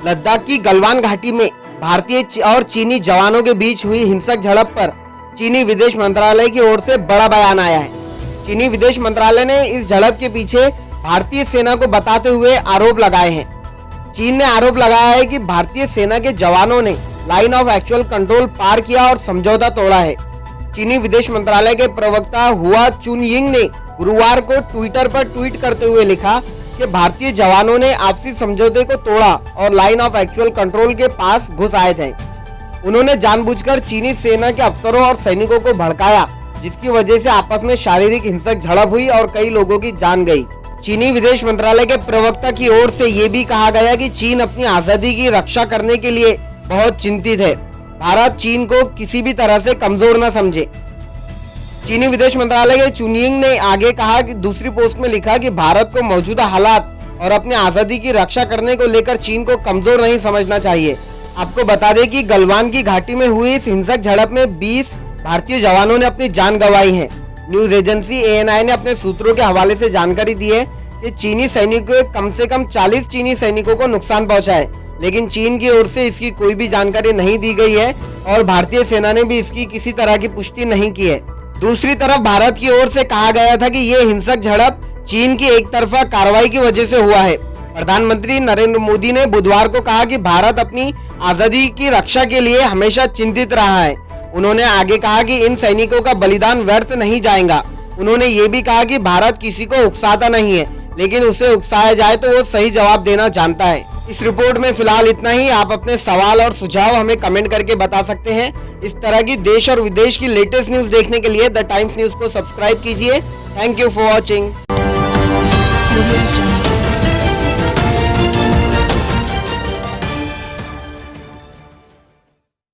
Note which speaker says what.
Speaker 1: लद्दाख की गलवान घाटी में भारतीय और चीनी जवानों के बीच हुई हिंसक झड़प पर चीनी विदेश मंत्रालय की ओर से बड़ा बयान आया है। चीनी विदेश मंत्रालय ने इस झड़प के पीछे भारतीय सेना को बताते हुए आरोप लगाए हैं। चीन ने आरोप लगाया है कि भारतीय सेना के जवानों ने लाइन ऑफ एक्चुअल कंट्रोल पार किया और समझौता तोड़ा है। चीनी विदेश मंत्रालय के प्रवक्ता हुआ चुनयिंग ने गुरुवार को ट्विटर पर ट्वीट करते हुए लिखा कि भारतीय जवानों ने आपसी समझौते को तोड़ा और लाइन ऑफ एक्चुअल कंट्रोल के पास घुस आए थे। उन्होंने जानबूझकर चीनी सेना के अफसरों और सैनिकों को भड़काया, जिसकी वजह से आपस में शारीरिक हिंसक झड़प हुई और कई लोगों की जान गई। चीनी विदेश मंत्रालय के प्रवक्ता की ओर से ये भी कहा गया कि चीन अपनी आजादी की रक्षा करने के लिए बहुत चिंतित है। भारत चीन को किसी भी तरह से कमजोर न समझे। चीनी विदेश मंत्रालय के चुनयिंग ने आगे कहा कि दूसरी पोस्ट में लिखा कि भारत को मौजूदा हालात और अपनी आजादी की रक्षा करने को लेकर चीन को कमजोर नहीं समझना चाहिए। आपको बता दें कि गलवान की घाटी में हुई इस हिंसक झड़प में 20 भारतीय जवानों ने अपनी जान गंवाई है। न्यूज एजेंसी ANI ने अपने सूत्रों के हवाले से जानकारी दी है कि चीनी सैनिकों कम से कम 40 चीनी सैनिकों को नुकसान पहुंचा है, लेकिन चीन की ओर से इसकी कोई भी जानकारी नहीं दी गई है और भारतीय सेना ने भी इसकी किसी तरह की पुष्टि नहीं की है। दूसरी तरफ भारत की ओर से कहा गया था कि ये हिंसक झड़प चीन की एक तरफा कार्रवाई की वजह से हुआ है। प्रधानमंत्री नरेंद्र मोदी ने बुधवार को कहा कि भारत अपनी आजादी की रक्षा के लिए हमेशा चिंतित रहा है। उन्होंने आगे कहा कि इन सैनिकों का बलिदान व्यर्थ नहीं जाएगा। उन्होंने ये भी कहा कि भारत किसी को उकसाता नहीं है, लेकिन उसे उकसाया जाए तो वो सही जवाब देना जानता है। इस रिपोर्ट में फिलहाल इतना ही। आप अपने सवाल और सुझाव हमें कमेंट करके बता सकते हैं। इस तरह की देश और विदेश की लेटेस्ट न्यूज देखने के लिए द टाइम्स न्यूज को सब्सक्राइब कीजिए। Thank you for watching.